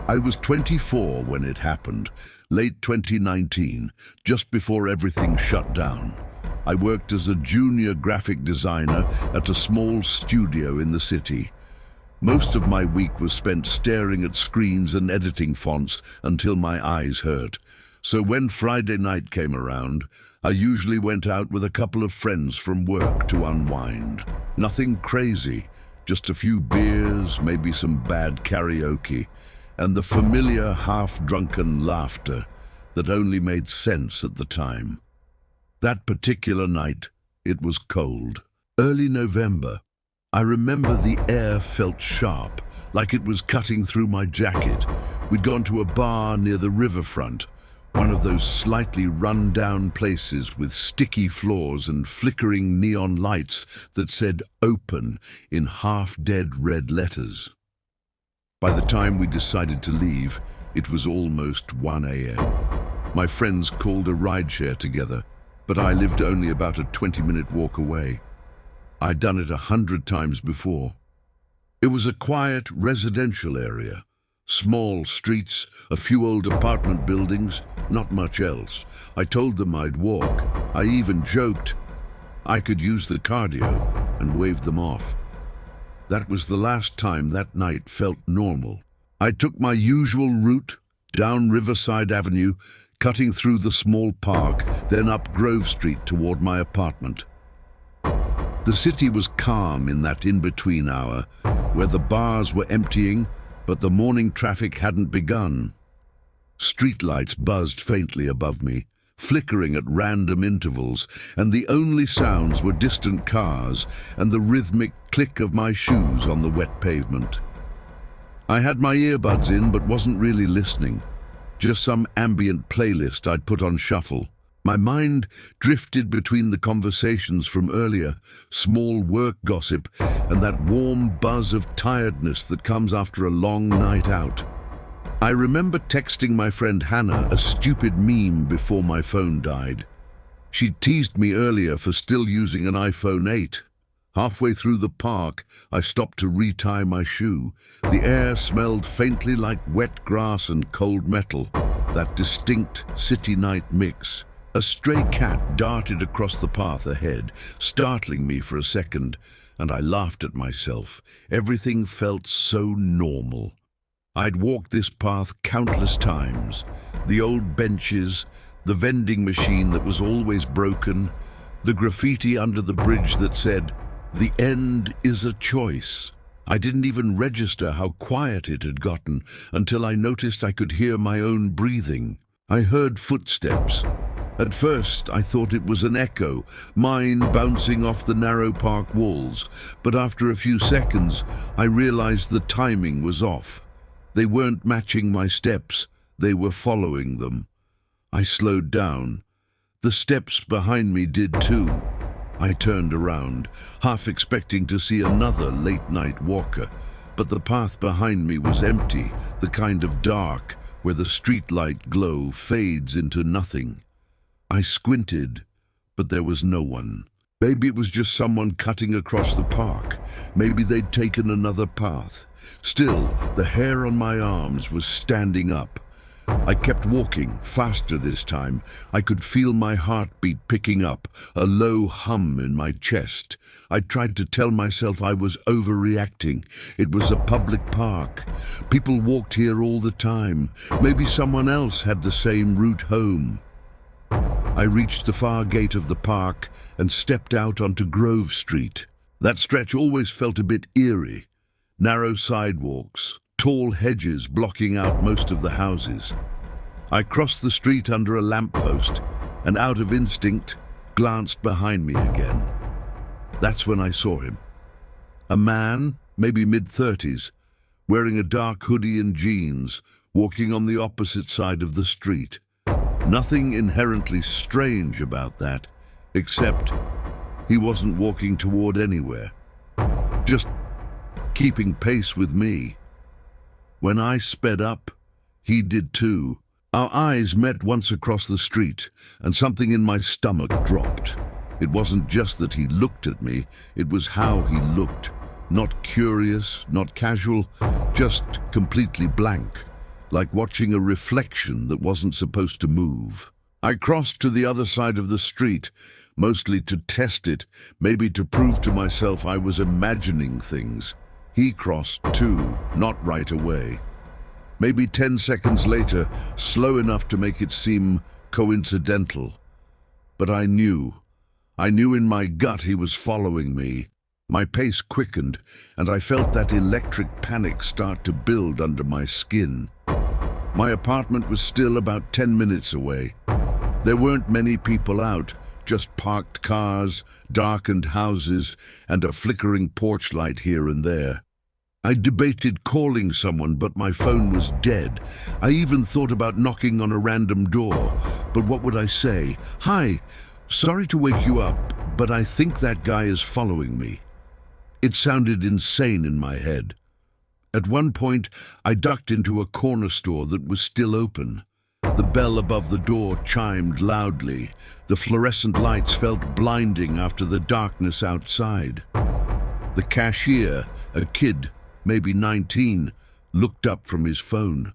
I was 24 when it happened, late 2019, just before everything shut down. I worked as a junior graphic designer at a small studio in the city. Most of my week was spent staring at screens and editing fonts until my eyes hurt. So when Friday night came around, I usually went out with a couple of friends from work to unwind. Nothing crazy, just a few beers, maybe some bad karaoke, and the familiar half-drunken laughter that only made sense at the time. That particular night, it was cold. Early November. I remember the air felt sharp, like it was cutting through my jacket. We'd gone to a bar near the riverfront, one of those slightly run-down places with sticky floors and flickering neon lights that said "open" in half-dead red letters. By the time we decided to leave, it was almost 1 a.m. My friends called a rideshare together, but I lived only about a 20-minute walk away. I'd done it 100 times before. It was a quiet residential area. Small streets, a few old apartment buildings, not much else. I told them I'd walk. I even joked I could use the cardio and waved them off. That was the last time that night felt normal. I took my usual route, down Riverside Avenue, cutting through the small park, then up Grove Street toward my apartment. The city was calm in that in-between hour, where the bars were emptying, but the morning traffic hadn't begun. Streetlights buzzed faintly above me, flickering at random intervals, and the only sounds were distant cars and the rhythmic click of my shoes on the wet pavement. I had my earbuds in but wasn't really listening, just some ambient playlist I'd put on shuffle. My mind drifted between the conversations from earlier, small work gossip, and that warm buzz of tiredness that comes after a long night out. I remember texting my friend Hannah a stupid meme before my phone died. She'd teased me earlier for still using an iPhone 8. Halfway through the park, I stopped to retie my shoe. The air smelled faintly like wet grass and cold metal, that distinct city night mix. A stray cat darted across the path ahead, startling me for a second, and I laughed at myself. Everything felt so normal. I'd walked this path countless times. The old benches, the vending machine that was always broken, the graffiti under the bridge that said, "The end is a choice." I didn't even register how quiet it had gotten until I noticed I could hear my own breathing. I heard footsteps. At first, I thought it was an echo, mine bouncing off the narrow park walls, but after a few seconds, I realized the timing was off. They weren't matching my steps, they were following them. I slowed down. The steps behind me did too. I turned around, half expecting to see another late-night walker, but the path behind me was empty, the kind of dark where the streetlight glow fades into nothing. I squinted, but there was no one. Maybe it was just someone cutting across the park. Maybe they'd taken another path. Still, the hair on my arms was standing up. I kept walking, faster this time. I could feel my heartbeat picking up, a low hum in my chest. I tried to tell myself I was overreacting. It was a public park. People walked here all the time. Maybe someone else had the same route home. I reached the far gate of the park and stepped out onto Grove Street. That stretch always felt a bit eerie. Narrow sidewalks, tall hedges blocking out most of the houses. I crossed the street under a lamppost and, out of instinct, glanced behind me again. That's when I saw him. A man, maybe mid-30s, wearing a dark hoodie and jeans, walking on the opposite side of the street. Nothing inherently strange about that, except he wasn't walking toward anywhere, just keeping pace with me. When I sped up, he did too. Our eyes met once across the street, and something in my stomach dropped. It wasn't just that he looked at me, it was how he looked. Not curious, not casual, just completely blank. like watching a reflection that wasn't supposed to move. I crossed to the other side of the street, mostly to test it, maybe to prove to myself I was imagining things. He crossed too, not right away. Maybe 10 seconds later, slow enough to make it seem coincidental. But I knew in my gut he was following me. My pace quickened, and I felt that electric panic start to build under my skin. My apartment was still about 10 minutes away. There weren't many people out, just parked cars, darkened houses, and a flickering porch light here and there. I debated calling someone, but my phone was dead. I even thought about knocking on a random door. But what would I say? "Hi, sorry to wake you up, but I think that guy is following me." It sounded insane in my head. At one point, I ducked into a corner store that was still open. The bell above the door chimed loudly. The fluorescent lights felt blinding after the darkness outside. The cashier, a kid, maybe 19, looked up from his phone.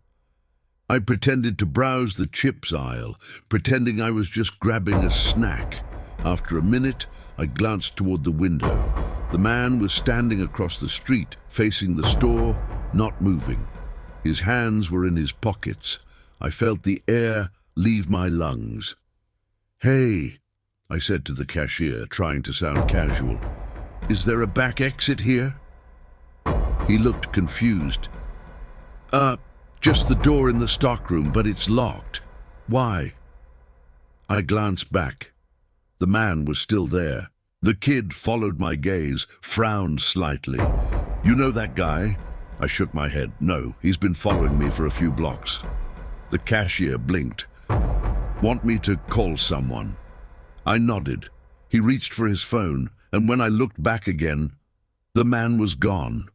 I pretended to browse the chips aisle, pretending I was just grabbing a snack. After a minute, I glanced toward the window. The man was standing across the street, facing the store, not moving. His hands were in his pockets. I felt the air leave my lungs. "Hey," I said to the cashier, trying to sound casual. "Is there a back exit here?" He looked confused. Just the door in the stockroom, but it's locked." "Why?" I glanced back. The man was still there. The kid followed my gaze, frowned slightly. "You know that guy?" I shook my head. "No, he's been following me for a few blocks." The cashier blinked. "Want me to call someone?" I nodded. He reached for his phone, and when I looked back again, the man was gone.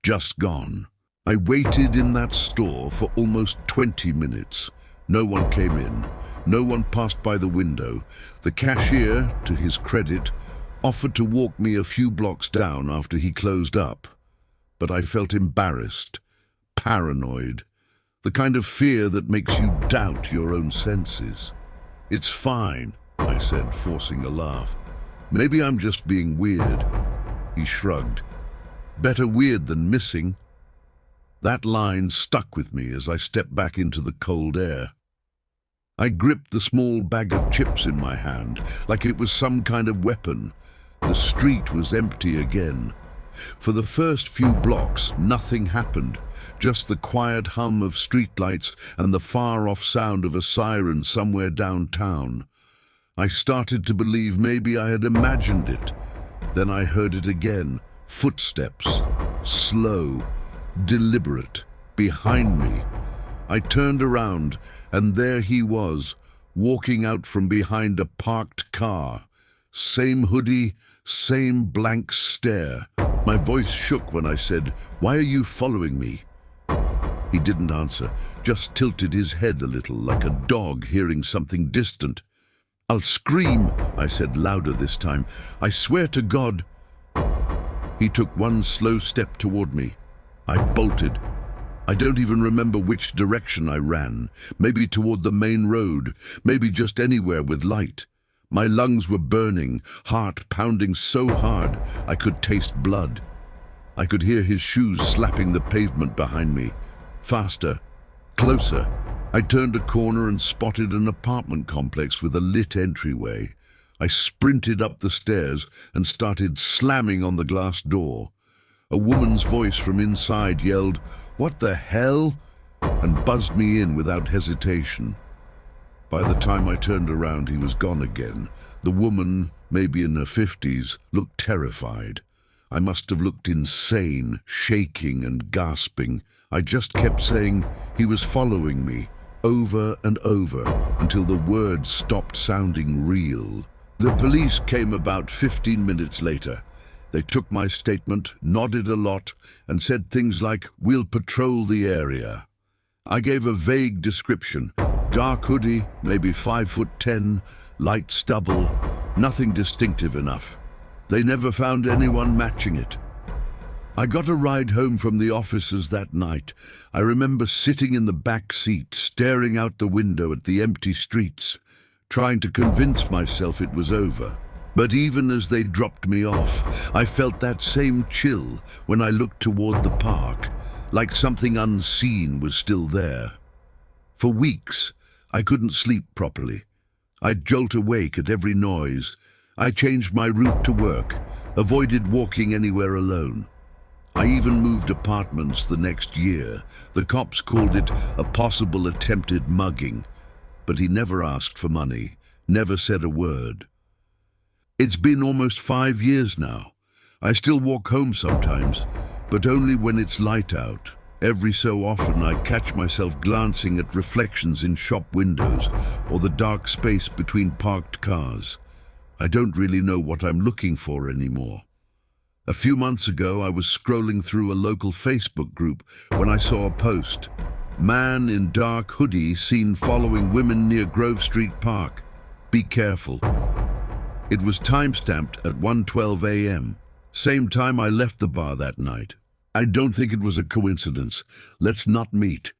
Just gone. I waited in that store for almost 20 minutes. No one came in. No one passed by the window. The cashier, to his credit, offered to walk me a few blocks down after he closed up. But I felt embarrassed, paranoid, the kind of fear that makes you doubt your own senses. "It's fine," I said, forcing a laugh. "Maybe I'm just being weird." He shrugged. "Better weird than missing." That line stuck with me as I stepped back into the cold air. I gripped the small bag of chips in my hand, like it was some kind of weapon. The street was empty again. For the first few blocks, nothing happened, just the quiet hum of streetlights and the far-off sound of a siren somewhere downtown. I started to believe maybe I had imagined it. Then I heard it again, footsteps, slow, deliberate, behind me. I turned around, and there he was, walking out from behind a parked car. Same hoodie, same blank stare. My voice shook when I said, "Why are you following me?" He didn't answer, just tilted his head a little, like a dog hearing something distant. "I'll scream," I said louder this time. "I swear to God." He took one slow step toward me. I bolted. I don't even remember which direction I ran. Maybe toward the main road, maybe just anywhere with light. My lungs were burning, heart pounding so hard I could taste blood. I could hear his shoes slapping the pavement behind me. Faster, closer. I turned a corner and spotted an apartment complex with a lit entryway. I sprinted up the stairs and started slamming on the glass door. A woman's voice from inside yelled, "What the hell?" and buzzed me in without hesitation. By the time I turned around, he was gone again. The woman, maybe in her 50s, looked terrified. I must have looked insane, shaking and gasping. I just kept saying he was following me, over and over, until the words stopped sounding real. The police came about 15 minutes later. They took my statement, nodded a lot, and said things like, "We'll patrol the area." I gave a vague description. Dark hoodie, maybe 5'10", light stubble, nothing distinctive enough. They never found anyone matching it. I got a ride home from the offices that night. I remember sitting in the back seat, staring out the window at the empty streets, trying to convince myself it was over. But even as they dropped me off, I felt that same chill when I looked toward the park, like something unseen was still there. For weeks, I couldn't sleep properly. I'd jolt awake at every noise. I changed my route to work, avoided walking anywhere alone. I even moved apartments the next year. The cops called it a possible attempted mugging, but he never asked for money, never said a word. It's been almost 5 years now. I still walk home sometimes, but only when it's light out. Every so often I catch myself glancing at reflections in shop windows or the dark space between parked cars. I don't really know what I'm looking for anymore. A few months ago, I was scrolling through a local Facebook group when I saw a post. Man in dark hoodie seen following women near Grove Street Park. Be careful. It was time-stamped at 1:12 a.m. Same time I left the bar that night. I don't think it was a coincidence. Let's not meet.